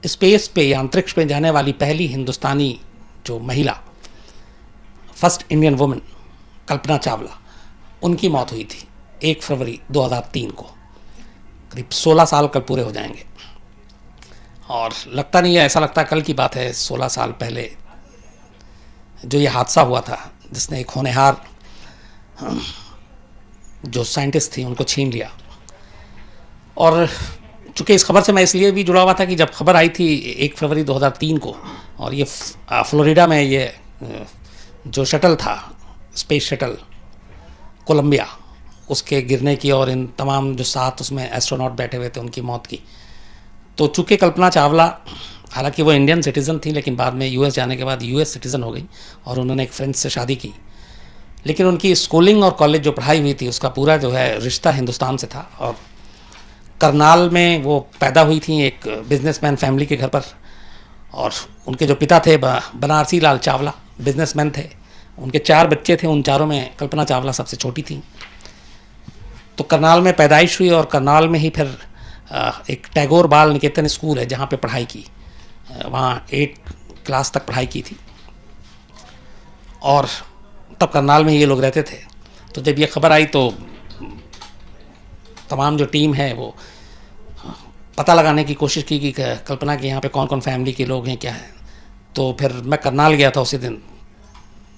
Space पे या अंतरिक्ष पे जाने वाली पहली हिंदुस्तानी जो महिला, first Indian women Kalpana Chawla, उनकी मौत हुई थी 1 फरवरी 2003 को। करीब 16 साल कल पूरे हो जाएंगे। और लगता नहीं है, ऐसा लगता है कल की बात है, 16 साल पहले जो ये हादसा हुआ था जिसने एक होनहार जो साइंटिस्ट थी उनको छीन लिया। और चूँकि इस खबर से मैं इसलिए भी जुड़ा हुआ था कि जब खबर आई थी 1 फरवरी 2003 को, और ये फ्लोरिडा में ये जो शटल था, स्पेस शटल कोलंबिया, उसके गिरने की और इन तमाम जो 7 उसमें एस्ट्रोनॉट बैठे हुए थे उनकी मौत की। तो चूँकि कल्पना चावला, हालांकि वो इंडियन सिटीज़न थी, लेकिन बाद में यूएस जाने के बाद यूएस सिटीज़न हो गई और उन्होंने एक फ्रेंच से शादी की। लेकिन उनकी स्कूलिंग और कॉलेज जो पढ़ाई हुई थी उसका पूरा जो है रिश्ता हिंदुस्तान से था। और करनाल में वो पैदा हुई थी एक बिजनेसमैन फैमिली के घर पर। और उनके जो पिता थे बनारसी लाल चावला, बिजनेसमैन थे। उनके 4 बच्चे थे, उन चारों में कल्पना चावला सबसे छोटी थी। तो करनाल में पैदाइश हुई और करनाल में ही फिर एक टैगोर बाल निकेतन स्कूल है जहाँ पे पढ़ाई की, वहाँ 8 क्लास तक पढ़ाई की थी। और तब करनाल में ही ये लोग रहते थे। तो जब ये खबर आई तो तमाम जो टीम है वो पता लगाने की कोशिश की कि कल्पना के यहाँ पे कौन कौन फैमिली के लोग हैं, क्या है। तो फिर मैं करनाल गया था उसी दिन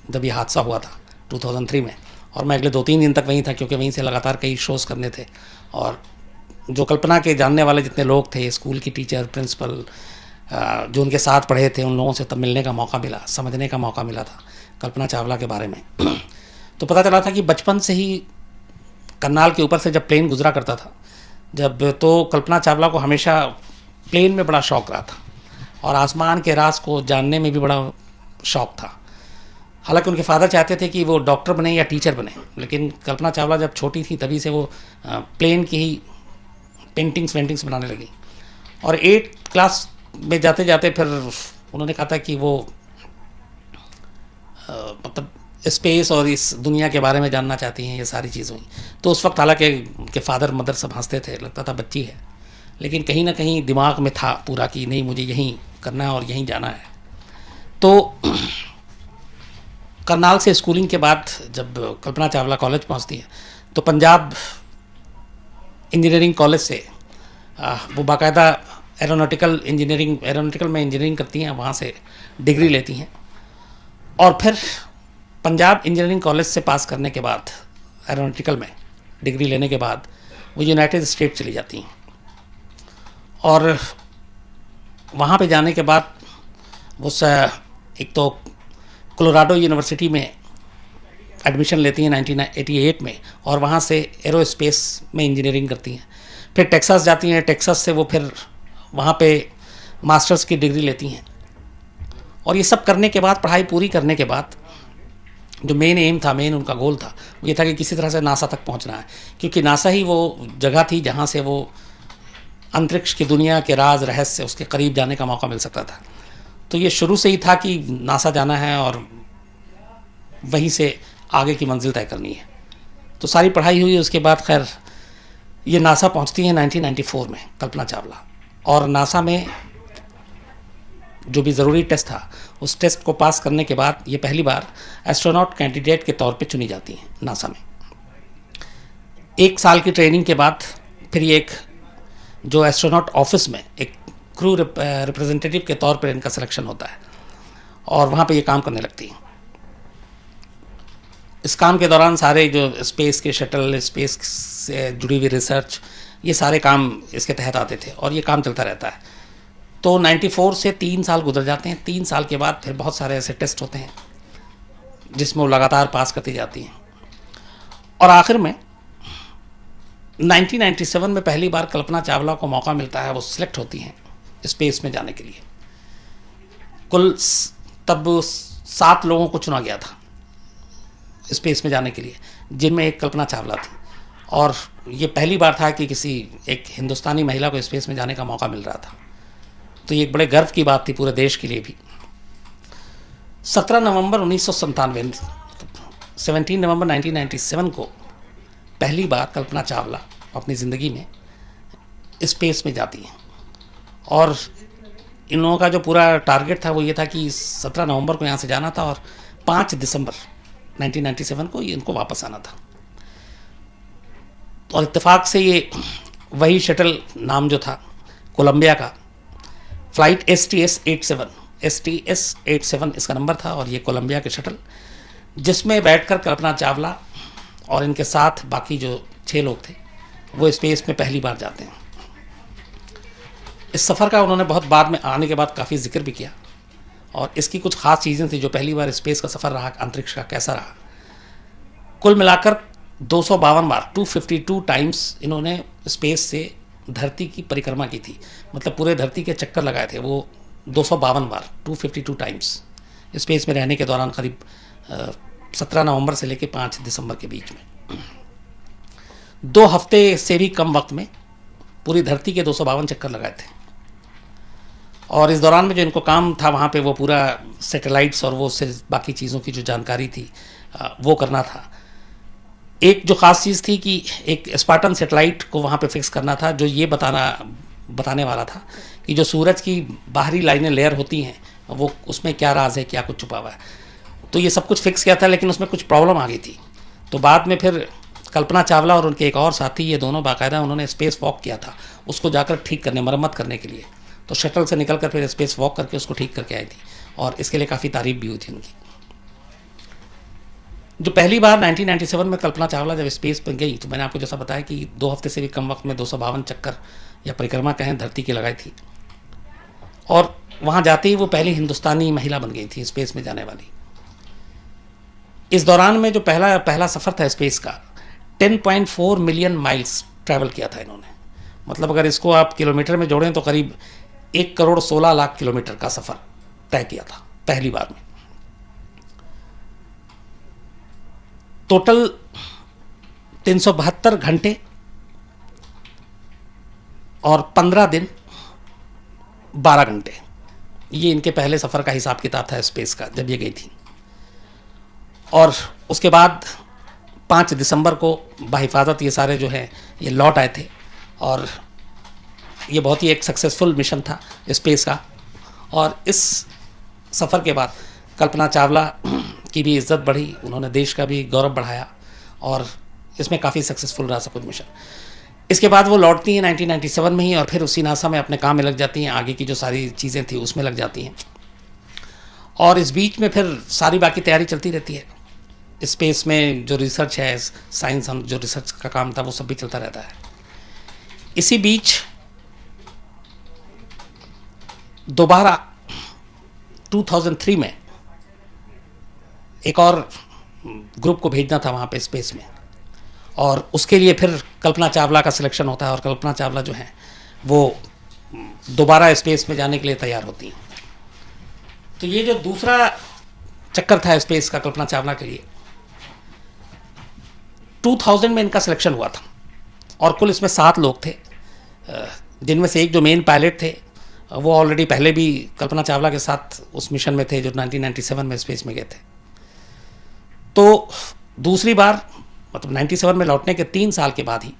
जब ये हादसा हुआ था 2003 में। और मैं अगले 2-3 दिन तक वहीं था, क्योंकि वहीं से लगातार कई शोज़ करने थे। और जो कल्पना के जानने वाले जितने लोग थे, स्कूल की टीचर, प्रिंसिपल, जो उनके साथ पढ़े थे, उन लोगों से तब मिलने का मौका मिला, समझने का मौका मिला था कल्पना चावला के बारे में। तो पता चला था कि बचपन से ही करनाल के ऊपर से जब प्लेन गुजरा करता था, जब तो कल्पना चावला को हमेशा प्लेन में बड़ा शौक़ रहा था और आसमान के राज को जानने में भी बड़ा शौक़ था। हालांकि उनके फादर चाहते थे कि वो डॉक्टर बने या टीचर बने, लेकिन कल्पना चावला जब छोटी थी तभी से वो प्लेन की ही पेंटिंग्स बनाने लगी। और 8 क्लास में जाते जाते फिर उन्होंने कहा था कि वो मतलब स्पेस और इस दुनिया के बारे में जानना चाहती हैं, ये सारी चीज़ हुई। तो उस वक्त हालांकि उनके फादर मदर सब हंसते थे, लगता था बच्ची है, लेकिन कहीं ना कहीं दिमाग में था पूरा कि नहीं, मुझे यहीं करना है और यहीं जाना है। तो करनाल से स्कूलिंग के बाद जब कल्पना चावला कॉलेज पहुंचती है तो पंजाब इंजीनियरिंग कॉलेज से वो बाकायदा एरोनॉटिकल में इंजीनियरिंग करती हैं, वहाँ से डिग्री लेती हैं। और फिर पंजाब इंजीनियरिंग कॉलेज से पास करने के बाद, एरोनॉटिकल में डिग्री लेने के बाद, वो यूनाइटेड स्टेट चली जाती हैं। और वहाँ पे जाने के बाद वो एक तो कोलोराडो यूनिवर्सिटी में एडमिशन लेती हैं 1988 में, और वहाँ से एरोस्पेस में इंजीनियरिंग करती हैं। फिर टेक्सास जाती हैं, टेक्सास से वो फिर वहाँ पे मास्टर्स की डिग्री लेती हैं। और ये सब करने के बाद, पढ़ाई पूरी करने के बाद, जो मेन एम था, मेन उनका गोल था, वो ये था कि किसी तरह से नासा तक पहुँचना है, क्योंकि नासा ही वो जगह थी जहाँ से वो अंतरिक्ष की दुनिया के राज रहस्य उसके करीब जाने का मौका मिल सकता था। तो ये शुरू से ही था कि नासा जाना है और वहीं से आगे की मंजिल तय करनी है। तो सारी पढ़ाई हुई। उसके बाद खैर ये नासा पहुंचती है 1994 में कल्पना चावला। और नासा में जो भी ज़रूरी टेस्ट था, उस टेस्ट को पास करने के बाद ये पहली बार एस्ट्रोनॉट कैंडिडेट के तौर पे चुनी जाती हैं नासा में। 1 साल की ट्रेनिंग के बाद फिर ये एक जो एस्ट्रोनॉट ऑफिस में एक क्रू रिप्रेजेंटेटिव के तौर पर इनका सिलेक्शन होता है और वहाँ पे ये काम करने लगती हैं। इस काम के दौरान सारे जो स्पेस के शटल, स्पेस से जुड़ी हुई रिसर्च, ये सारे काम इसके तहत आते थे और ये काम चलता रहता है। तो 94 से 3 साल गुजर जाते हैं। 3 साल के बाद फिर बहुत सारे ऐसे टेस्ट होते हैं जिसमें वो लगातार पास करती जाती हैं। और आखिर में 1997 में पहली बार कल्पना चावला को मौका मिलता है, वो सिलेक्ट होती हैं स्पेस में जाने के लिए। कुल तब 7 लोगों को चुना गया था स्पेस में जाने के लिए, जिनमें एक कल्पना चावला थी। और ये पहली बार था कि किसी एक हिंदुस्तानी महिला को स्पेस में जाने का मौका मिल रहा था। तो ये एक बड़े गर्व की बात थी पूरे देश के लिए भी। 17 नवंबर 1997, 17 नवंबर 1997 को पहली बार कल्पना चावला अपनी ज़िंदगी में स्पेस में जाती हैं। और इन लोगों का जो पूरा टारगेट था वो ये था कि 17 नवंबर को यहाँ से जाना था और 5 दिसंबर 1997 को इनको वापस आना था। और इत्तेफाक से ये वही शटल नाम जो था कोलंबिया का, फ्लाइट STS-87 इसका नंबर था, और ये कोलंबिया के शटल जिसमें बैठकर कल्पना चावला और इनके साथ बाकी जो 6 लोग थे वो स्पेस में पहली बार जाते हैं। इस सफ़र का उन्होंने बहुत बाद में आने के बाद काफ़ी जिक्र भी किया, और इसकी कुछ ख़ास चीज़ें थी जो पहली बार स्पेस का सफ़र रहा, अंतरिक्ष का कैसा रहा। कुल मिलाकर 252 बार 252 टाइम्स इन्होंने स्पेस से धरती की परिक्रमा की थी, मतलब पूरे धरती के चक्कर लगाए थे वो 252 बार 252 टाइम्स स्पेस में रहने के दौरान, करीब 17 नवंबर से लेकर 5 दिसंबर के बीच में 2 हफ्ते से भी कम वक्त में पूरी धरती के 252 चक्कर लगाए थे। और इस दौरान में जो इनको काम था वहाँ पे वो पूरा सैटेलाइट्स और वो से बाकी चीज़ों की जो जानकारी थी वो करना था। एक जो ख़ास चीज़ थी कि एक स्पार्टन सैटेलाइट को वहाँ पे फिक्स करना था, जो ये बताने वाला था कि जो सूरज की बाहरी लाइनें लेयर होती हैं वो उसमें क्या राज है, क्या कुछ छुपा हुआ है। तो ये सब कुछ फिक्स किया था, लेकिन उसमें कुछ प्रॉब्लम आ गई थी। तो बाद में फिर कल्पना चावला और उनके एक और साथी, ये दोनों बाकायदा उन्होंने स्पेस वॉक किया था उसको जाकर ठीक करने, मरम्मत करने के लिए। तो शटल से निकल कर फिर स्पेस वॉक करके उसको ठीक करके आई थी, और इसके लिए काफ़ी तारीफ भी हुई थी उनकी। जो पहली बार 1997 में कल्पना चावला जब स्पेस पर गई, तो मैंने आपको जैसा बताया कि 2 हफ्ते से भी कम वक्त में 252 चक्कर या परिक्रमा कहें धरती की लगाई थी, और वहाँ जाते ही वो पहली हिंदुस्तानी महिला बन गई थी स्पेस में जाने वाली। इस दौरान में जो पहला सफ़र था स्पेस का, 10.4 मिलियन माइल्स ट्रैवल किया था इन्होंने। मतलब अगर इसको आप किलोमीटर में जोड़ें तो करीब 1 करोड़ 16 लाख किलोमीटर का सफ़र तय किया था पहली बार में। टोटल 372 घंटे और 15 दिन 12 घंटे, ये इनके पहले सफ़र का हिसाब किताब था स्पेस का जब ये गई थी। और उसके बाद 5 दिसंबर को बाहिफाजत ये सारे जो हैं ये लौट आए थे, और ये बहुत ही एक सक्सेसफुल मिशन था स्पेस का। और इस सफ़र के बाद कल्पना चावला की भी इज़्ज़त बढ़ी, उन्होंने देश का भी गौरव बढ़ाया, और इसमें काफ़ी सक्सेसफुल रहा सब कुछ मिशन। इसके बाद वो लौटती हैं 1997 में ही, और फिर उसी नासा में अपने काम में लग जाती हैं, आगे की जो सारी चीज़ें थी उसमें लग जाती हैं। और इस बीच में फिर सारी बाकी तैयारी चलती रहती है। स्पेस में जो रिसर्च है, साइंस जो रिसर्च का काम था वो सब भी चलता रहता है। इसी बीच दोबारा 2003 में एक और ग्रुप को भेजना था वहाँ पे स्पेस में, और उसके लिए फिर कल्पना चावला का सिलेक्शन होता है, और कल्पना चावला जो है वो दोबारा स्पेस में जाने के लिए तैयार होती हैं। तो ये जो दूसरा चक्कर था स्पेस का कल्पना चावला के लिए, 2000 में इनका सिलेक्शन हुआ था, और कुल इसमें 7 लोग थे, जिनमें से एक जो मेन पायलट थे वो ऑलरेडी पहले भी कल्पना चावला के साथ उस मिशन में थे जो 1997 में स्पेस में गए थे। तो दूसरी बार मतलब 97 में लौटने के 3 साल के बाद ही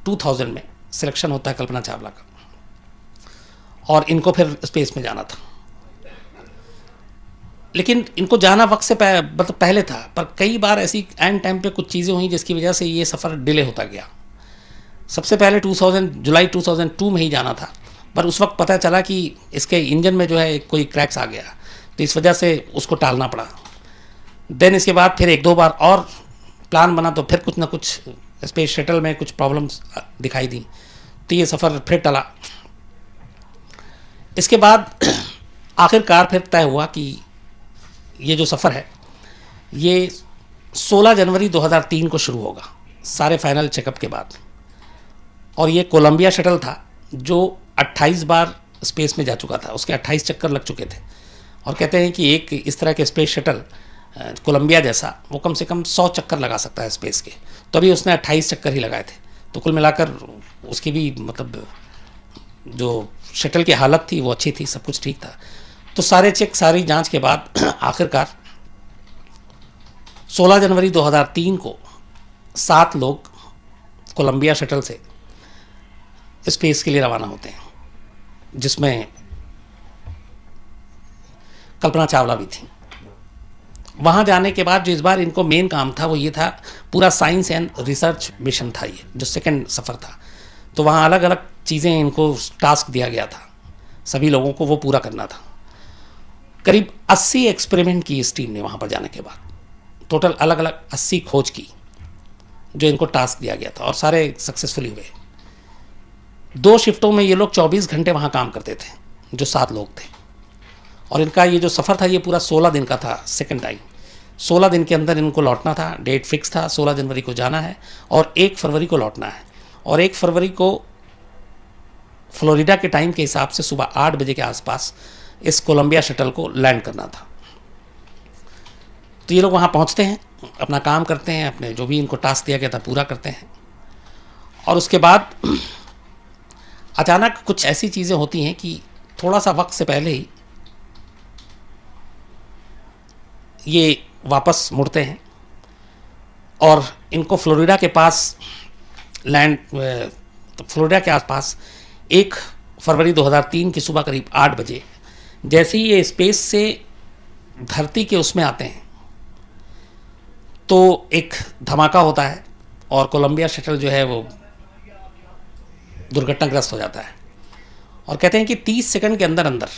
2000 में सिलेक्शन होता है कल्पना चावला का, और इनको फिर स्पेस में जाना था। लेकिन इनको जाना वक्त से मतलब पहले था, पर कई बार ऐसी एंड टाइम पे कुछ चीज़ें हुई जिसकी वजह से ये सफ़र डिले होता गया। सबसे पहले जुलाई 2002 में ही जाना था, पर उस वक्त पता चला कि इसके इंजन में जो है कोई क्रैक्स आ गया, तो इस वजह से उसको टालना पड़ा। देन इसके बाद फिर 1-2 बार और प्लान बना, तो फिर कुछ ना कुछ स्पेस शटल में कुछ प्रॉब्लम्स दिखाई दी, तो ये सफ़र फिर टला। इसके बाद आखिरकार फिर तय हुआ कि ये जो सफ़र है ये 16 जनवरी 2003 को शुरू होगा, सारे फाइनल चेकअप के बाद। और ये कोलंबिया शटल था जो 28 बार स्पेस में जा चुका था, उसके 28 चक्कर लग चुके थे। और कहते हैं कि एक इस तरह के स्पेस शटल कोलंबिया जैसा वो कम से कम 100 चक्कर लगा सकता है स्पेस के, तो अभी उसने 28 चक्कर ही लगाए थे। तो कुल मिलाकर उसकी भी मतलब जो शटल की हालत थी वो अच्छी थी, सब कुछ ठीक था। तो सारे चेक, सारी जांच के बाद आखिरकार 16 जनवरी 2003 को 7 लोग कोलंबिया शटल से स्पेस के लिए रवाना होते हैं, जिसमें कल्पना चावला भी थी। वहाँ जाने के बाद जो इस बार इनको मेन काम था वो ये था, पूरा साइंस एंड रिसर्च मिशन था ये, जो सेकंड सफ़र था। तो वहाँ अलग अलग चीज़ें इनको टास्क दिया गया था, सभी लोगों को वो पूरा करना था। करीब 80 एक्सपेरिमेंट की इस टीम ने वहाँ पर जाने के बाद, टोटल अलग अलग 80 खोज की जो इनको टास्क दिया गया था, और सारे सक्सेसफुली हुए। 2 शिफ्टों में ये लोग 24 घंटे वहाँ काम करते थे, जो 7 लोग थे। और इनका ये जो सफ़र था ये पूरा 16 दिन का था। सेकंड टाइम 16 दिन के अंदर इनको लौटना था। डेट फिक्स था, 16 जनवरी को जाना है और 1 फरवरी को लौटना है। और 1 फरवरी को फ्लोरिडा के टाइम के हिसाब से सुबह 8 बजे के आसपास इस कोलंबिया शटल को लैंड करना था। तो ये लोग वहाँ पहुँचते हैं, अपना काम करते हैं, अपने जो भी इनको टास्क दिया गया था पूरा करते हैं। और उसके बाद अचानक कुछ ऐसी चीज़ें होती हैं कि थोड़ा सा वक्त से पहले ही ये वापस मुड़ते हैं और इनको फ्लोरिडा के पास लैंड, तो फ्लोरिडा के आसपास 1 फरवरी 2003 की सुबह करीब 8 बजे जैसे ही ये स्पेस से धरती के उसमें आते हैं तो एक धमाका होता है और कोलंबिया शटल जो है वो दुर्घटनाग्रस्त हो जाता है। और कहते हैं कि 30 सेकंड के अंदर अंदर,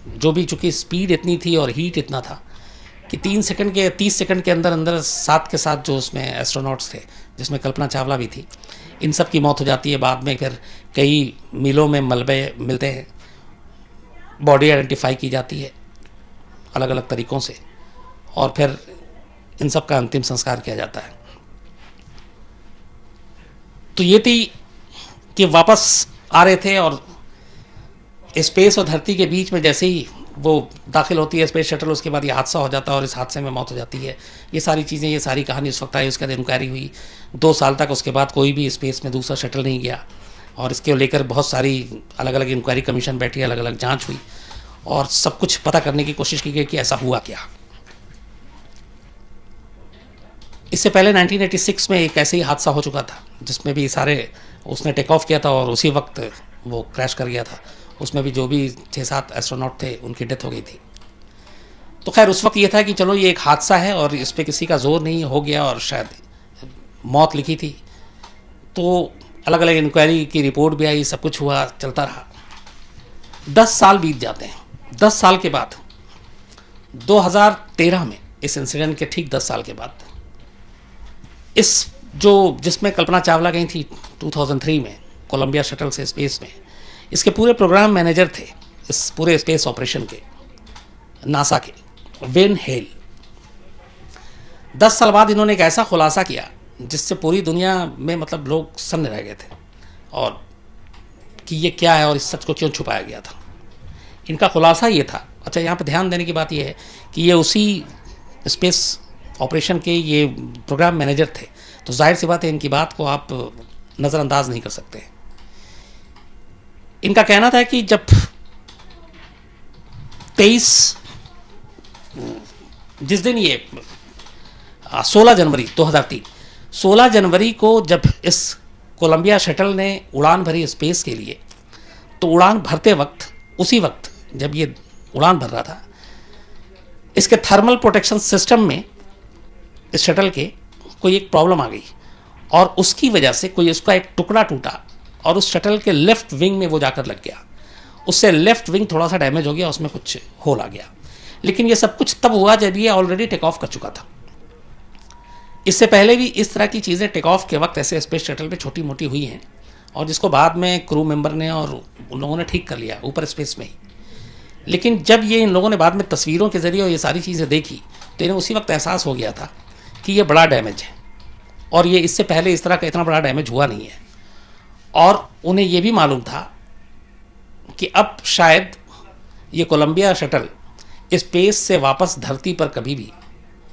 जो भी चूँकि स्पीड इतनी थी और हीट इतना था कि 30 सेकंड के अंदर अंदर साथ के साथ जो उसमें एस्ट्रोनॉट्स थे, जिसमें कल्पना चावला भी थी, इन सब की मौत हो जाती है। बाद में फिर कई मीलों में मलबे मिलते हैं, बॉडी आइडेंटिफाई की जाती है अलग अलग तरीक़ों से, और फिर इन सब का अंतिम संस्कार किया जाता है। तो ये थी कि वापस आ रहे थे और स्पेस और धरती के बीच में जैसे ही वो दाखिल होती है स्पेस शटल, उसके बाद ये हादसा हो जाता है और इस हादसे में मौत हो जाती है। ये सारी चीज़ें, ये सारी कहानी उस वक्त आई। उसके बाद इंक्वायरी हुई 2 साल तक, उसके बाद कोई भी स्पेस में दूसरा शटल नहीं गया और इसके लेकर बहुत सारी अलग अलग इंक्वायरी कमीशन बैठी, अलग अलग जांच हुई और सब कुछ पता करने की कोशिश की गई कि ऐसा हुआ क्या। इससे पहले 1986 में एक ऐसे ही हादसा हो चुका था जिसमें भी सारे, उसने टेक ऑफ किया था और उसी वक्त वो क्रैश कर गया था। उसमें भी जो भी 6-7 एस्ट्रोनॉट थे उनकी डेथ हो गई थी। तो खैर उस वक्त ये था कि चलो ये एक हादसा है और इस पर किसी का जोर नहीं हो गया और शायद मौत लिखी थी। तो अलग अलग इंक्वायरी की रिपोर्ट भी आई, सब कुछ हुआ, चलता रहा। 10 साल बीत जाते हैं। 10 साल के बाद 2013 में, इस इंसिडेंट के ठीक 10 साल के बाद, इस जो जिसमें कल्पना चावला गई थी 2003 में कोलंबिया शटल से स्पेस में, इसके पूरे प्रोग्राम मैनेजर थे इस पूरे स्पेस ऑपरेशन के, नासा के, वेन हेल। 10 साल बाद इन्होंने एक ऐसा खुलासा किया जिससे पूरी दुनिया में मतलब लोग सन्न रह गए थे और कि ये क्या है और इस सच को क्यों छुपाया गया था। इनका खुलासा ये था, अच्छा यहाँ पर ध्यान देने की बात यह है कि ये उसी स्पेस ऑपरेशन के ये प्रोग्राम मैनेजर थे, तो जाहिर सी बात है इनकी बात को आप नज़रअंदाज नहीं कर सकते। इनका कहना था कि जब 23 जिस दिन ये 16 जनवरी 2003, 16 जनवरी को जब इस कोलंबिया शटल ने उड़ान भरी स्पेस के लिए, तो उड़ान भरते वक्त, उसी वक्त जब ये उड़ान भर रहा था, इसके थर्मल प्रोटेक्शन सिस्टम में इस शटल के कोई एक प्रॉब्लम आ गई और उसकी वजह से कोई उसका एक टुकड़ा टूटा और उस शटल के लेफ्ट विंग में वो जाकर लग गया। उससे लेफ्ट विंग थोड़ा सा डैमेज हो गया, उसमें कुछ होल आ गया। लेकिन ये सब कुछ तब हुआ जब ये ऑलरेडी टेक ऑफ कर चुका था। इससे पहले भी इस तरह की चीज़ें टेक ऑफ के वक्त ऐसे स्पेस शटल पे छोटी मोटी हुई हैं और जिसको बाद में क्रू मेंबर ने और उन लोगों ने ठीक कर लिया ऊपर स्पेस में ही। लेकिन जब ये इन लोगों ने बाद में तस्वीरों के ज़रिए ये सारी चीज़ें देखी तो इन्हें उसी वक्त एहसास हो गया था कि ये बड़ा डैमेज है और ये इससे पहले इस तरह का इतना बड़ा डैमेज हुआ नहीं है। और उन्हें ये भी मालूम था कि अब शायद ये कोलंबिया शटल स्पेस से वापस धरती पर कभी भी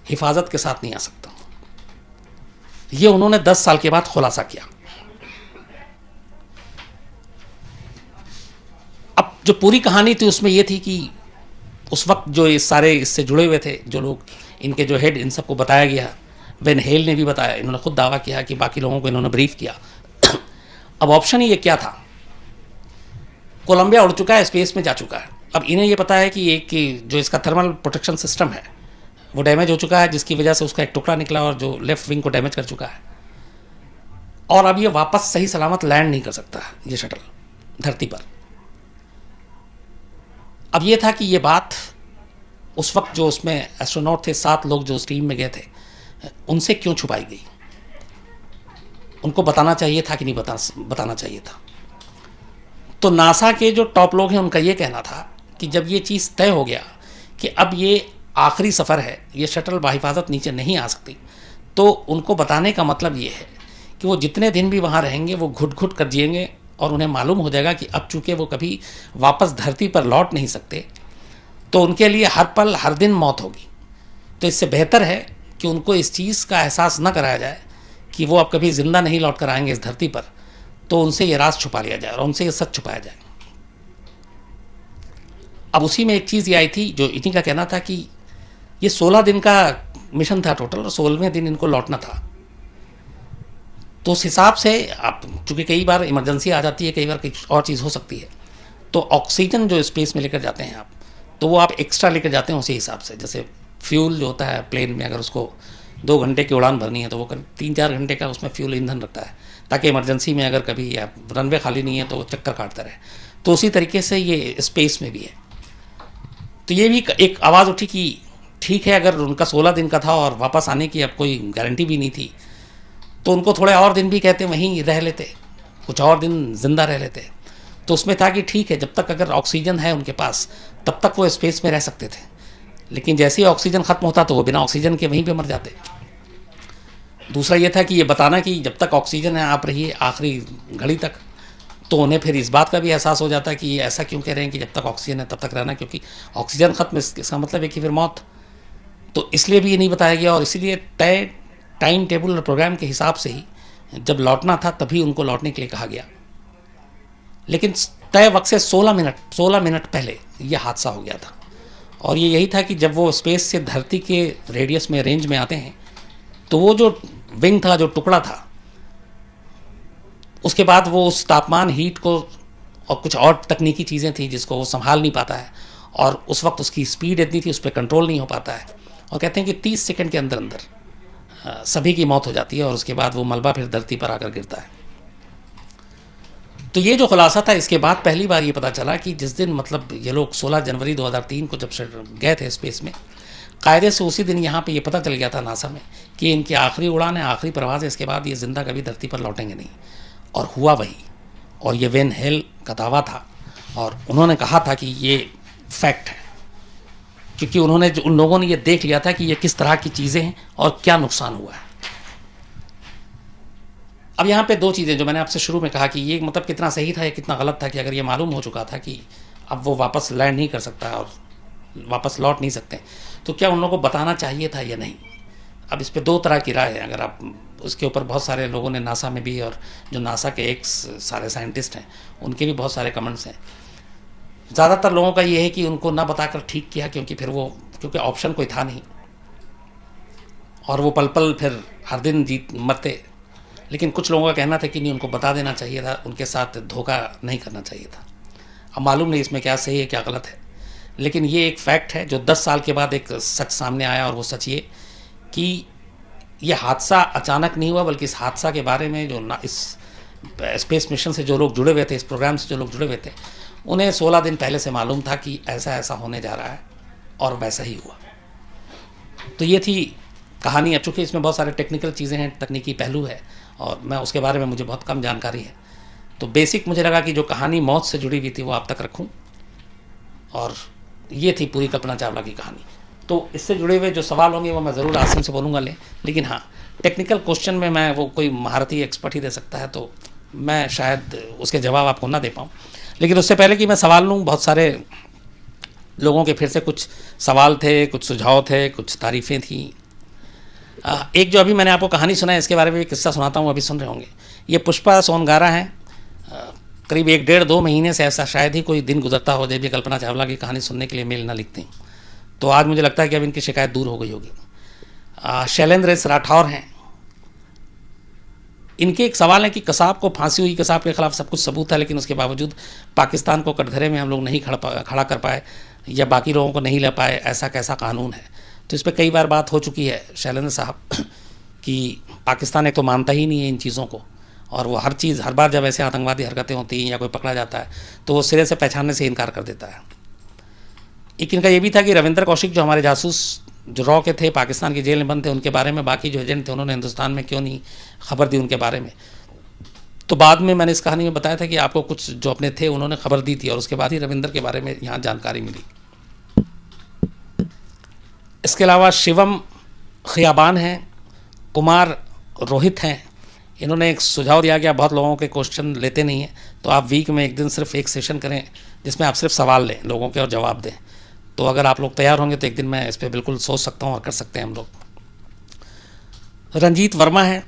हिफाजत के साथ नहीं आ सकता। ये उन्होंने 10 साल के बाद खुलासा किया। अब जो पूरी कहानी थी उसमें यह थी कि उस वक्त जो ये सारे इससे जुड़े हुए थे, जो लोग, इनके जो हेड, इन सबको बताया गया। वेन हेल ने भी बताया, इन्होंने खुद दावा किया कि बाकी लोगों को इन्होंने ब्रीफ किया। अब ऑप्शन ये क्या था, कोलंबिया उड़ चुका है, स्पेस में जा चुका है, अब इन्हें ये पता है कि जो इसका थर्मल प्रोटेक्शन सिस्टम है वो डैमेज हो चुका है, जिसकी वजह से उसका एक टुकड़ा निकला और जो लेफ्ट विंग को डैमेज कर चुका है, और अब ये वापस सही सलामत लैंड नहीं कर सकता ये शटल धरती पर। अब ये था कि ये बात उस वक्त जो उसमें एस्ट्रोनॉट थे, 7 लोग जो उस टीम में गए थे, उनसे क्यों छुपाई गई? उनको बताना चाहिए था कि नहीं बताना चाहिए था? तो नासा के जो टॉप लोग हैं उनका ये कहना था कि जब ये चीज़ तय हो गया कि अब ये आखिरी सफ़र है, ये शटल बाहिफाजत नीचे नहीं आ सकती, तो उनको बताने का मतलब ये है कि वो जितने दिन भी वहाँ रहेंगे वो घुट घुट कर जिएंगे, और उन्हें मालूम हो जाएगा कि अब चूँकि वो कभी वापस धरती पर लौट नहीं सकते, तो उनके लिए हर पल हर दिन मौत होगी। तो इससे बेहतर है कि उनको इस चीज़ का एहसास न कराया जाए कि वो अब कभी ज़िंदा नहीं लौट कर आएंगे इस धरती पर, तो उनसे ये राज छुपा लिया जाए और उनसे ये सच छुपाया जाए। अब उसी में एक चीज़ ये आई थी जो इन्हीं का कहना था कि ये 16 दिन का मिशन था टोटल, और 16वें दिन इनको लौटना था। तो उस हिसाब से आप, चूँकि कई बार इमरजेंसी आ जाती है, कई बार कुछ और चीज़ हो सकती है, तो ऑक्सीजन जो स्पेस में लेकर जाते हैं आप, तो वो आप एक्स्ट्रा लेकर जाते हैं उसी हिसाब से। जैसे फ्यूल जो होता है प्लेन में, अगर उसको 2 घंटे की उड़ान भरनी है तो वो 3-4 घंटे का उसमें फ्यूल ईंधन रखता है, ताकि इमरजेंसी में अगर कभी या रनवे खाली नहीं है तो वो चक्कर काटता रहे। तो उसी तरीके से ये स्पेस में भी है। तो ये भी एक आवाज़ उठी कि ठीक है, अगर उनका 16 दिन का था और वापस आने की अब कोई गारंटी भी नहीं थी, तो उनको थोड़े और दिन भी कहते वहीं रह लेते, कुछ और दिन ज़िंदा रह लेते। तो उसमें था कि ठीक है, जब तक अगर ऑक्सीजन है उनके पास तब तक वो स्पेस में रह सकते थे, लेकिन जैसे ही ऑक्सीजन ख़त्म होता तो वो बिना ऑक्सीजन के वहीं पे मर जाते। दूसरा ये था कि ये बताना कि जब तक ऑक्सीजन है आप रहिए आखिरी घड़ी तक, तो उन्हें फिर इस बात का भी एहसास हो जाता कि ये ऐसा क्यों कह रहे हैं कि जब तक ऑक्सीजन है तब तक रहना, क्योंकि ऑक्सीजन ख़त्म इसका मतलब है कि फिर मौत। तो इसलिए भी ये नहीं बताया गया, और इसीलिए तय टाइम टेबल और प्रोग्राम के हिसाब से ही जब लौटना था तभी उनको लौटने के लिए कहा गया। लेकिन तय वक्त से 16 मिनट पहले यह हादसा हो गया था, और ये यही था कि जब वो स्पेस से धरती के रेडियस में, रेंज में आते हैं, तो वो जो विंग था, जो टुकड़ा था, उसके बाद वो उस तापमान, हीट को और कुछ और तकनीकी चीज़ें थी जिसको वो संभाल नहीं पाता है, और उस वक्त उसकी स्पीड इतनी थी, उस पर कंट्रोल नहीं हो पाता है, और कहते हैं कि 30 सेकंड के अंदर अंदर सभी की मौत हो जाती है, और उसके बाद वो मलबा फिर धरती पर आकर गिरता है। तो ये जो खुलासा था, इसके बाद पहली बार ये पता चला कि जिस दिन, मतलब ये लोग 16 जनवरी 2003 को जब गए थे स्पेस में, कायदे से उसी दिन यहाँ पे ये पता चल गया था नासा में कि इनकी आखिरी उड़ान है, आखिरी प्रवास है, इसके बाद ये ज़िंदा कभी धरती पर लौटेंगे नहीं। और हुआ वही, और ये वेन हेल का दावा था, और उन्होंने कहा था कि ये फैक्ट है, क्योंकि उन लोगों ने ये देख लिया था कि ये किस तरह की चीज़ें हैं और क्या नुकसान हुआ है। अब यहाँ पे 2 चीज़ें जो मैंने आपसे शुरू में कहा कि ये मतलब कितना सही था या कितना गलत था, कि अगर ये मालूम हो चुका था कि अब वो वापस लैंड नहीं कर सकता और वापस लौट नहीं सकते, तो क्या उन लोगों को बताना चाहिए था या नहीं। अब इस पे 2 तरह की राय है। अगर आप उसके ऊपर, बहुत सारे लोगों ने नासा में भी, और जो नासा के सारे साइंटिस्ट हैं उनके भी बहुत सारे कमेंट्स हैं। ज़्यादातर लोगों का ये है कि उनको ना बताकर ठीक किया, क्योंकि ऑप्शन कोई था नहीं, और वो पल पल फिर हर दिन मरते। लेकिन कुछ लोगों का कहना था कि नहीं, उनको बता देना चाहिए था, उनके साथ धोखा नहीं करना चाहिए था। अब मालूम नहीं इसमें क्या सही है क्या गलत है, लेकिन ये एक फैक्ट है जो 10 साल के बाद एक सच सामने आया, और वो सच ये कि ये हादसा अचानक नहीं हुआ, बल्कि इस हादसा के बारे में इस स्पेस मिशन से जो लोग जुड़े हुए थे, इस प्रोग्राम से जो लोग जुड़े हुए थे, उन्हें 16 दिन पहले से मालूम था कि ऐसा ऐसा होने जा रहा है, और वैसा ही हुआ। तो ये थी कहानी। अब चूँकि इसमें बहुत सारे टेक्निकल चीज़ें हैं, तकनीकी पहलू है, और मैं उसके बारे में मुझे बहुत कम जानकारी है, तो बेसिक मुझे लगा कि जो कहानी मौत से जुड़ी हुई थी वो आप तक रखूं, और ये थी पूरी कल्पना चावला की कहानी। तो इससे जुड़े हुए जो सवाल होंगे वो मैं ज़रूर आसिम से बोलूँगा लेकिन हाँ, टेक्निकल क्वेश्चन में मैं वो कोई महारती एक्सपर्ट ही दे सकता है, तो मैं शायद उसके जवाब आपको ना दे पाऊँ। लेकिन उससे पहले कि मैं सवाल लूँ, बहुत सारे लोगों के फिर से कुछ सवाल थे, कुछ सुझाव थे, कुछ तारीफ़ें थी। एक जो अभी मैंने आपको कहानी सुनाई, इसके बारे में भी किस्सा सुनाता हूँ, अभी सुन रहे होंगे। ये पुष्पा सोनगारा हैं। करीब 1-1.5-2 महीने से ऐसा शायद ही कोई दिन गुजरता हो जब ये कल्पना चावला की कहानी सुनने के लिए मेल ना लिखती। तो आज मुझे लगता है कि अब इनकी शिकायत दूर हो गई होगी। शैलेंद्र एस राठौर हैं, इनके एक सवाल है कि कसाब को फांसी हुई, कसाब के खिलाफ सब कुछ सबूत है, लेकिन उसके बावजूद पाकिस्तान को कटघरे में हम लोग नहीं खड़ा कर पाए या बाकी लोगों को नहीं ले पाए, ऐसा कैसा कानून है। तो इस पर कई बार बात हो चुकी है शैलेंद्र साहब कि पाकिस्तान एक तो मानता ही नहीं है इन चीज़ों को, और वो हर बार जब ऐसे आतंकवादी हरकतें होती हैं या कोई पकड़ा जाता है तो वो सिरे से पहचानने से इनकार कर देता है। एक इनका ये भी था कि रविंद्र कौशिक जो हमारे जासूस जो रॉ के थे, पाकिस्तान की जेल में बंद थे, उनके बारे में बाकी जो एजेंट थे उन्होंने हिंदुस्तान में क्यों नहीं खबर दी उनके बारे में। तो बाद में मैंने इस कहानी में बताया था कि आपको कुछ जो अपने थे उन्होंने खबर दी थी और उसके बाद ही रविंद्र के बारे में यहाँ जानकारी मिली। इसके अलावा शिवम खियाबान हैं, कुमार रोहित हैं। इन्होंने एक सुझाव दिया कि आप बहुत लोगों के क्वेश्चन लेते नहीं हैं, तो आप वीक में एक दिन सिर्फ एक सेशन करें जिसमें आप सिर्फ सवाल लें लोगों के और जवाब दें। तो अगर आप लोग तैयार होंगे तो एक दिन मैं इस पर बिल्कुल सोच सकता हूँ और कर सकते हैं हम लोग। रंजीत वर्मा है,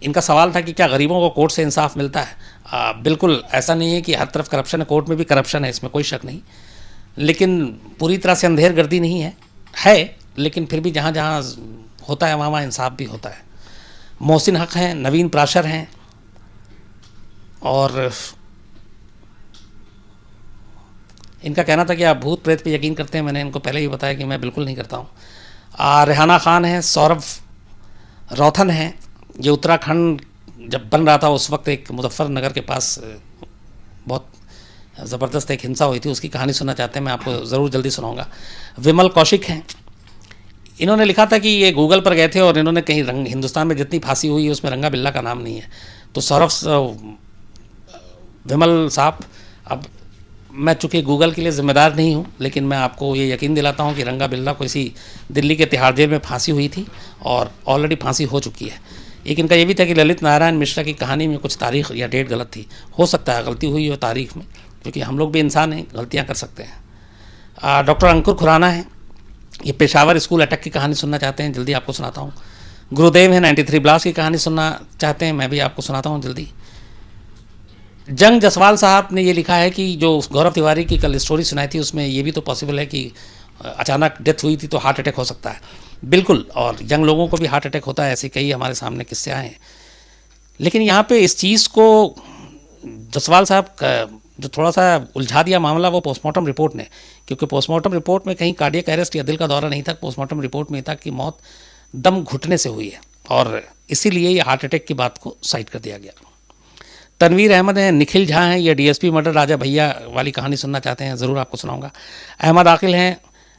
इनका सवाल था कि क्या गरीबों को कोर्ट से इंसाफ मिलता है। बिल्कुल ऐसा नहीं है कि हर तरफ करप्शन है, कोर्ट में भी करप्शन है, इसमें कोई शक नहीं, लेकिन पूरी तरह से अंधेरगर्दी नहीं है, लेकिन फिर भी जहाँ जहाँ होता है वहाँ इंसाफ भी होता है। मोहसिन हक हैं, नवीन प्राशर हैं, और इनका कहना था कि आप भूत प्रेत पे यकीन करते हैं। मैंने इनको पहले ही बताया कि मैं बिल्कुल नहीं करता हूँ। रेहाना खान है, सौरभ रौथन हैं, ये उत्तराखंड जब बन रहा था उस वक्त एक मुजफ्फरनगर के पास बहुत ज़बरदस्त एक हिंसा हुई थी, उसकी कहानी सुनना चाहते हैं, मैं आपको ज़रूर जल्दी सुनाऊंगा। विमल कौशिक हैं, इन्होंने लिखा था कि ये गूगल पर गए थे और इन्होंने कहीं हिंदुस्तान में जितनी फांसी हुई है उसमें रंगा बिल्ला का नाम नहीं है। तो सौरभ विमल साहब, अब मैं चूँकि गूगल के लिए ज़िम्मेदार नहीं हूँ, लेकिन मैं आपको ये यकीन दिलाता हूँ कि रंगा बिल्ला को इसी दिल्ली के तिहाड़ जेल में फांसी हुई थी और ऑलरेडी फांसी हो चुकी है। एक इनका ये भी था कि ललित नारायण मिश्रा की कहानी में कुछ तारीख या डेट गलत थी, हो सकता है गलती हुई हो तारीख में, क्योंकि हम लोग भी इंसान हैं, गलतियाँ कर सकते हैं। डॉक्टर अंकुर खुराना है, ये पेशावर स्कूल अटैक की कहानी सुनना चाहते हैं, जल्दी आपको सुनाता हूँ। गुरुदेव है, 93 ब्लास्ट की कहानी सुनना चाहते हैं, मैं भी आपको सुनाता हूँ जल्दी। जंग जसवाल साहब ने ये लिखा है कि जो गौरव तिवारी की कल स्टोरी सुनाई थी उसमें ये भी तो पॉसिबल है कि अचानक डेथ हुई थी तो हार्ट अटैक हो सकता है। बिल्कुल, और यंग लोगों को भी हार्ट अटैक होता है, ऐसे कई हमारे सामने किस्से आए हैं। लेकिन यहाँ पे इस चीज़ को जसवाल साहब जो थोड़ा सा उलझा दिया मामला वो पोस्टमार्टम रिपोर्ट ने, क्योंकि पोस्टमार्टम रिपोर्ट में कहीं कार्डियक अरेस्ट या दिल का दौरा नहीं था, पोस्टमार्टम रिपोर्ट में था कि मौत दम घुटने से हुई है, और इसीलिए ये हार्ट अटैक की बात को साइड कर दिया गया। तनवीर अहमद हैं, निखिल झा हैं, ये डीएसपी मर्डर राजा भैया वाली कहानी सुनना चाहते हैं, ज़रूर आपको सुनाऊंगा। अहमद आकिल हैं,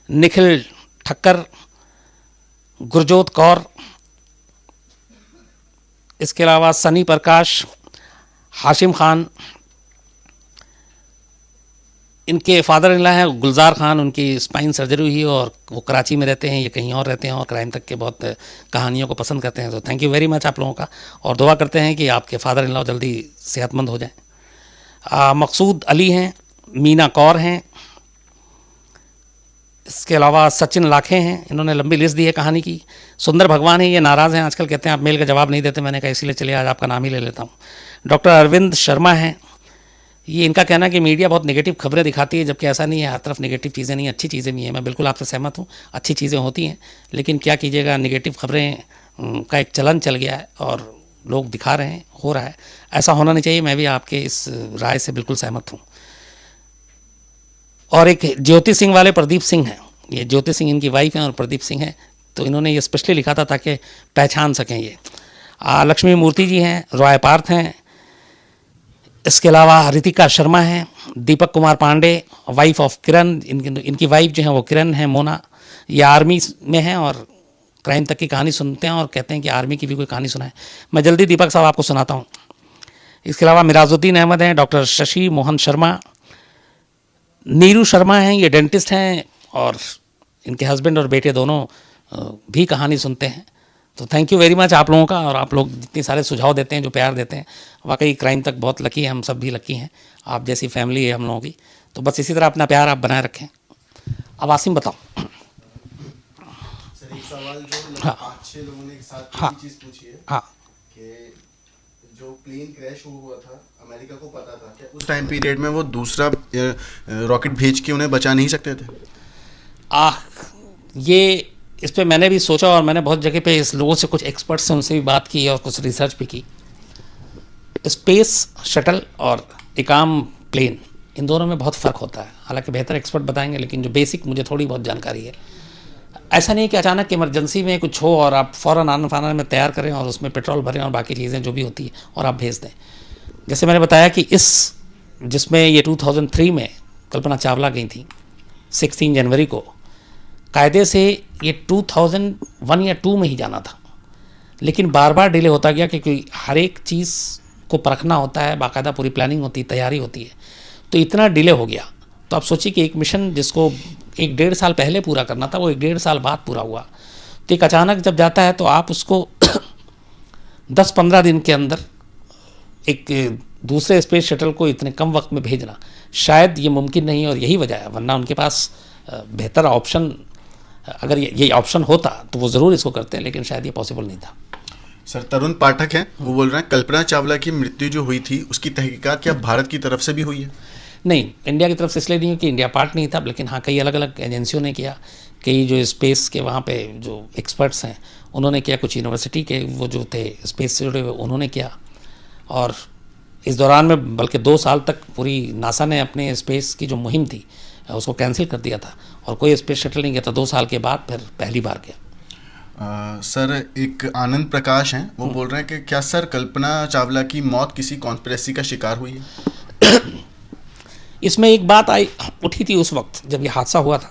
निखिल ठक्कर, गुरजोत कौर, इसके अलावा सनी प्रकाश, हाशिम खान, इनके फादर इन लॉ हैं गुलजार खान, उनकी स्पाइन सर्जरी हुई और वो कराची में रहते हैं, ये कहीं और रहते हैं और क्राइम तक के बहुत कहानियों को पसंद करते हैं। तो थैंक यू वेरी मच आप लोगों का, और दुआ करते हैं कि आपके फादर इन लॉ जल्दी सेहतमंद हो जाएं। मकसूद अली हैं, मीना कौर हैं, इसके अलावा सचिन लाखे हैं, इन्होंने लंबी लिस्ट दी है कहानी की। सुंदर भगवान है, ये नाराज़ हैं, आजकल कहते हैं आप मेल का जवाब नहीं देते, मैंने कहा इसीलिए चलिए आज आपका नाम ही ले लेता हूँ। डॉक्टर अरविंद शर्मा हैं, ये इनका कहना है कि मीडिया बहुत नेगेटिव खबरें दिखाती है, जबकि ऐसा नहीं है, हर तरफ नेगेटिव चीज़ें नहीं, अच्छी चीज़ें भी हैं। मैं बिल्कुल आपसे सहमत हूँ, अच्छी चीज़ें होती हैं, लेकिन क्या कीजिएगा, नेगेटिव खबरें का एक चलन चल गया है और लोग दिखा रहे हैं, हो रहा है, ऐसा होना नहीं चाहिए। मैं भी आपके इस राय से बिल्कुल सहमत हूँ। और एक ज्योति सिंह वाले प्रदीप सिंह हैं, ये ज्योति सिंह इनकी वाइफ हैं और प्रदीप सिंह हैं, तो इन्होंने ये स्पेशली लिखा था ताकि पहचान सकें ये। लक्ष्मी मूर्ति जी हैं, रॉय पार्थ हैं, इसके अलावा रितिका शर्मा हैं, दीपक कुमार पांडे, वाइफ ऑफ किरण, इनकी वाइफ जो है वो किरण है, मोना, ये आर्मी में हैं और क्राइम तक की कहानी सुनते हैं और कहते हैं कि आर्मी की भी कोई कहानी सुनाए। मैं जल्दी दीपक साहब आपको सुनाता हूँ। इसके अलावा मिराजुद्दीन अहमद हैं, डॉक्टर शशि मोहन शर्मा, नीरू शर्मा हैं, ये डेंटिस्ट हैं और इनके हस्बैंड और बेटे दोनों भी कहानी सुनते हैं। तो थैंक यू वेरी मच आप लोगों का, और आप लोग जितने सारे सुझाव देते हैं, जो प्यार देते हैं, वाकई क्राइम तक बहुत लकी है, हम सब भी लकी हैं, आप जैसी फैमिली है हम लोगों की। तो बस इसी तरह अपना प्यार आप बनाए रखें। अब आसिम बताओ। सर एक सवाल जो हाँ 5-6 लोगों ने एक साथ हाँ एक चीज पूछी है हाँ कि जो प्लेन क्रैश हुआ था अमेरिका को पता था क्या उस टाइम पीरियड में वो दूसरा रॉकेट भेज के उन्हें बचा नहीं सकते थे? ये इस पे मैंने भी सोचा और मैंने बहुत जगह पे इस लोगों से, कुछ एक्सपर्ट्स से, उनसे भी बात की और कुछ रिसर्च भी की। स्पेस शटल और एक आम प्लेन, इन दोनों में बहुत फ़र्क होता है। हालांकि बेहतर एक्सपर्ट बताएंगे, लेकिन जो बेसिक मुझे थोड़ी बहुत जानकारी है, ऐसा नहीं कि अचानक इमरजेंसी में कुछ हो और आप फ़ौरन आना फाना में तैयार करें और उसमें पेट्रोल भरें और बाकी चीज़ें जो भी होती है और आप भेज दें। जैसे मैंने बताया कि इस जिसमें ये 2003 में कल्पना चावला गई थी 16 जनवरी को, कायदे से ये 2001 या 2 में ही जाना था, लेकिन बार बार डिले होता गया क्योंकि हर एक चीज़ को परखना होता है, बाकायदा पूरी प्लानिंग होती है, तैयारी होती है, तो इतना डिले हो गया। तो आप सोचिए कि एक मिशन जिसको 1-1.5 साल पहले पूरा करना था वो 1-1.5 साल बाद पूरा हुआ। तो एक अचानक जब जाता है तो आप उसको 10-15 दिन के अंदर एक दूसरे स्पेस शटल को इतने कम वक्त में भेजना शायद ये मुमकिन नहीं है, और यही वजह है। वरना उनके पास बेहतर ऑप्शन, अगर ये ऑप्शन होता तो वो ज़रूर इसको करते हैं, लेकिन शायद ये पॉसिबल नहीं था। सर, तरुण पाठक हैं, वो बोल रहे हैं कल्पना चावला की मृत्यु जो हुई थी उसकी तहकीकात क्या भारत की तरफ से भी हुई है? नहीं, इंडिया की तरफ से इसलिए नहीं है कि इंडिया पार्ट नहीं था, लेकिन हाँ कई अलग अलग एजेंसियों ने किया, कई जो स्पेस के वहाँ पे जो एक्सपर्ट्स हैं उन्होंने किया, कुछ यूनिवर्सिटी के वो जो थे स्पेस से जुड़े हुए उन्होंने किया। और इस दौरान में बल्कि 2 साल तक पूरी नासा ने अपने स्पेस की जो मुहिम थी उसको कैंसिल कर दिया था और कोई स्पेस शटल नहीं गया था। 2 साल के बाद फिर पहली बार गया। सर, एक आनंद प्रकाश हैं, वो बोल रहे हैं कि क्या सर कल्पना चावला की मौत किसी कॉन्स्पिरेसी का शिकार हुई है? इसमें एक बात उठी थी उस वक्त जब ये हादसा हुआ था।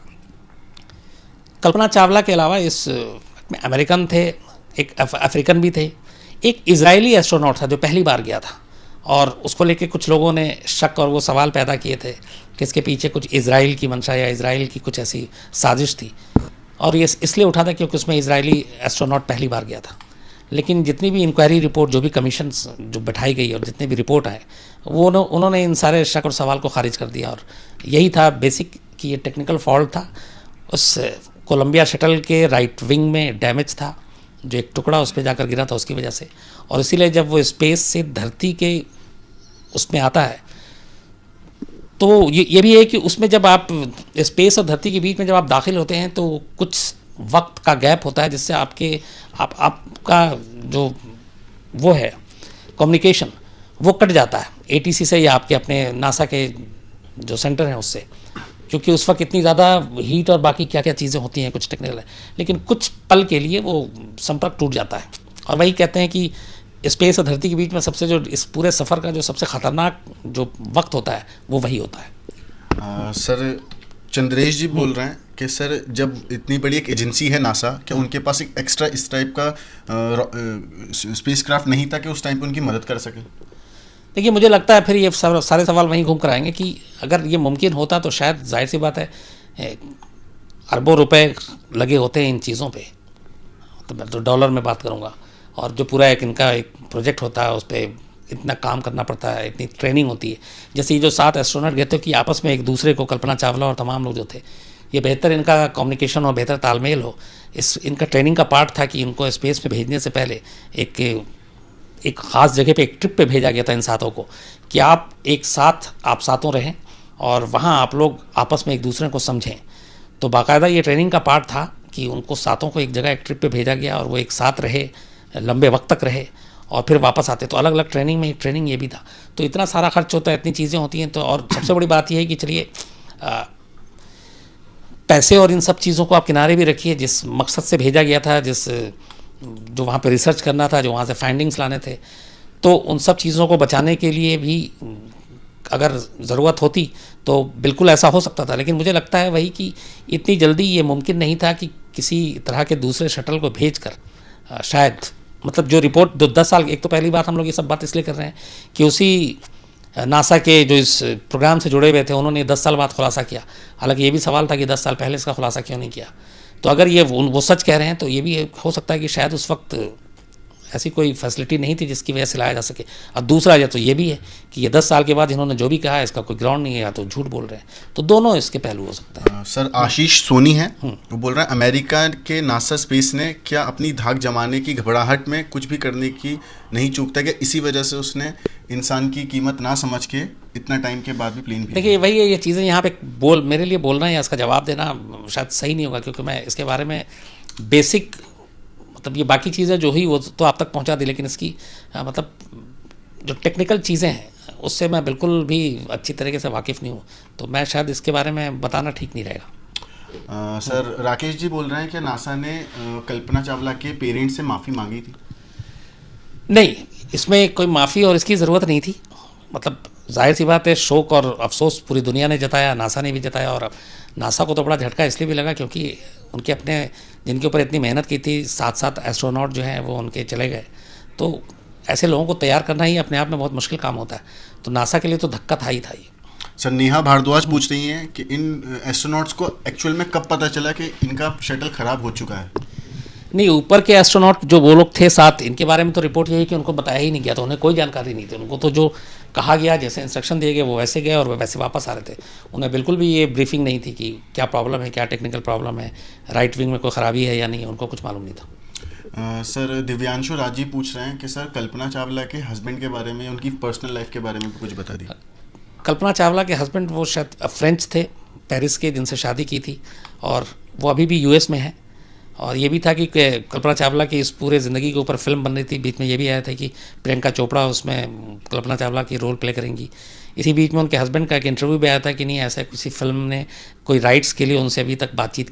कल्पना चावला के अलावा इस अमेरिकन थे, एक अफ्रीकन भी थे, एक इजरायली एस्ट्रोनॉट था जो पहली बार गया था, और उसको लेके कुछ लोगों ने शक और वो सवाल पैदा किए थे कि इसके पीछे कुछ इजराइल की मंशा या इजराइल की कुछ ऐसी साजिश थी। और ये इसलिए उठा था क्योंकि उसमें इजरायली एस्ट्रोनॉट पहली बार गया था। लेकिन जितनी भी इंक्वायरी रिपोर्ट, जो भी कमीशन जो बैठाई गई और जितने भी रिपोर्ट आए, वो उन्होंने इन सारे शक और सवाल को खारिज कर दिया। और यही था बेसिक कि ये टेक्निकल फॉल्ट था, उस कोलंबिया शटल के राइट विंग में डैमेज था, जो एक टुकड़ा उस पर जाकर गिरा था उसकी वजह से। और इसीलिए जब वो स्पेस से धरती के उसमें आता है तो ये भी है कि उसमें जब आप स्पेस और धरती के बीच में जब आप दाखिल होते हैं तो कुछ वक्त का गैप होता है, जिससे आपका जो वो है कम्युनिकेशन वो कट जाता है एटीसी से या आपके अपने नासा के जो सेंटर हैं उससे, क्योंकि उस वक्त इतनी ज़्यादा हीट और बाकी क्या क्या चीज़ें होती हैं, कुछ टेक्निकल है, लेकिन कुछ पल के लिए वो संपर्क टूट जाता है। और वही कहते हैं कि स्पेस और धरती के बीच में सबसे जो इस पूरे सफ़र का जो सबसे ख़तरनाक जो वक्त होता है वो वही होता है। सर, चंद्रेश जी बोल रहे हैं कि सर जब इतनी बड़ी एक एजेंसी है नासा, क्या उनके पास एक एक्स्ट्रा इस टाइप का स्पेसक्राफ्ट नहीं था कि उस टाइम पे उनकी मदद कर सके? देखिए, मुझे लगता है फिर ये सारे सवाल वहीं घूम कर आएंगे कि अगर ये मुमकिन होता तो शायद जाहिर सी बात है अरबों रुपए लगे होते हैं इन चीज़ों पे, तो मैं तो डॉलर में बात करूँगा, और जो पूरा एक इनका एक प्रोजेक्ट होता है उस पर इतना काम करना पड़ता है, इतनी ट्रेनिंग होती है। जैसे ये जो 7 एस्ट्रोनॉट गए थे कि आपस में एक दूसरे को, कल्पना चावला और तमाम लोग जो थे, ये बेहतर इनका कम्युनिकेशन और बेहतर तालमेल हो, इनका ट्रेनिंग का पार्ट था कि इनको स्पेस में भेजने से पहले एक ख़ास जगह पे एक ट्रिप पे भेजा गया था इन सातों को कि आप सातों रहें और वहाँ आप लोग आपस में एक दूसरे को समझें। तो बाकायदा ये ट्रेनिंग का पार्ट था कि उनको सातों को एक जगह एक ट्रिप पे भेजा गया और वो एक साथ रहे, लंबे वक्त तक रहे और फिर वापस आते। तो अलग अलग ट्रेनिंग में एक ट्रेनिंग ये भी था। तो इतना सारा खर्च होता है, इतनी चीज़ें होती हैं। तो और सबसे बड़ी बात यह है कि चलिए पैसे और इन सब चीज़ों को आप किनारे भी रखिए, जिस मकसद से भेजा गया था, जो वहाँ पे रिसर्च करना था, जो वहाँ से फाइंडिंग्स लाने थे, तो उन सब चीज़ों को बचाने के लिए भी अगर ज़रूरत होती तो बिल्कुल ऐसा हो सकता था। लेकिन मुझे लगता है वही कि इतनी जल्दी ये मुमकिन नहीं था कि किसी तरह के दूसरे शटल को भेजकर शायद, मतलब जो रिपोर्ट 10 साल, एक तो पहली बात हम लोग ये सब बात इसलिए कर रहे हैं कि उसी नासा के जो इस प्रोग्राम से जुड़े हुए थे उन्होंने 10 साल बाद खुलासा किया। हालांकि ये भी सवाल था कि 10 साल पहले इसका खुलासा क्यों नहीं किया। तो अगर ये वो सच कह रहे हैं तो ये भी हो सकता है कि शायद उस वक्त ऐसी कोई फैसिलिटी नहीं थी जिसकी वजह से लाया जा सके। और दूसरा या तो ये भी है कि ये 10 साल के बाद इन्होंने जो भी कहा है इसका कोई ग्राउंड नहीं है, या तो झूठ बोल रहे हैं। तो दोनों इसके पहलू हो सकते हैं। सर, आशीष सोनी है, वो बोल रहे हैं अमेरिका के नासा स्पेस ने क्या अपनी धाक जमाने की घबराहट में कुछ भी करने की नहीं चूकता, क्या इसी वजह से उसने इंसान की कीमत ना समझ के इतना टाइम के बाद भी प्लेन भेजा? देखिए, वही है, ये चीज़ें यहाँ पे मेरे लिए बोलना या इसका जवाब देना शायद सही नहीं होगा, क्योंकि मैं इसके बारे में बेसिक, मतलब ये बाकी चीज़ें जो हुई वो तो आप तक पहुंचा दी, लेकिन इसकी मतलब जो टेक्निकल चीज़ें हैं उससे मैं बिल्कुल भी अच्छी तरीके से वाकिफ़ नहीं हूँ, तो मैं शायद इसके बारे में बताना ठीक नहीं रहेगा। सर राकेश जी बोल रहे हैं कि नासा ने कल्पना चावला के पेरेंट्स से माफ़ी मांगी थी। नहीं, इसमें कोई माफ़ी और इसकी ज़रूरत नहीं थी। मतलब जाहिर सी बात है, शोक और अफसोस पूरी दुनिया ने जताया, नासा ने भी जताया, और नासा को तो बड़ा झटका इसलिए भी लगा क्योंकि उनके अपने जिनके ऊपर इतनी मेहनत की थी 7 एस्ट्रोनॉट जो हैं वो उनके चले गए। तो ऐसे लोगों को तैयार करना ही अपने आप में बहुत मुश्किल काम होता है, तो नासा के लिए तो धक्का था ही था ही। सर नेहा भारद्वाज पूछ रही हैं कि इन एस्ट्रोनॉट्स को एक्चुअल में कब पता चला कि इनका शटल ख़राब हो चुका है। नहीं, ऊपर के एस्ट्रोनॉट जो वो लोग थे 7, इनके बारे में तो रिपोर्ट यही कि उनको बताया ही नहीं गया था, उन्हें कोई जानकारी नहीं थी। उनको तो जो कहा गया, जैसे इंस्ट्रक्शन दिए गए वो वैसे गए और वो वैसे वापस आ रहे थे। उन्हें बिल्कुल भी ये ब्रीफिंग नहीं थी कि क्या प्रॉब्लम है, क्या टेक्निकल प्रॉब्लम है, राइट विंग में कोई ख़राबी है या नहीं, उनको कुछ मालूम नहीं था। सर दिव्यांशु राजी पूछ रहे हैं कि सर कल्पना चावला के हस्बैंड के बारे में, उनकी पर्सनल लाइफ के बारे में कुछ बता दी। कल्पना चावला के हस्बैंड वो शायद फ्रेंच थे, पेरिस के, जिनसे शादी की थी, और वो अभी भी यूएस में है। और ये भी था कि कल्पना चावला की इस पूरे ज़िंदगी के ऊपर फिल्म बन रही थी। बीच में ये भी आया था कि प्रियंका चोपड़ा उसमें कल्पना चावला की रोल प्ले करेंगी। इसी बीच में उनके हस्बैंड का एक इंटरव्यू भी आया था कि नहीं, ऐसा किसी फिल्म ने कोई राइट्स के लिए उनसे अभी तक बातचीत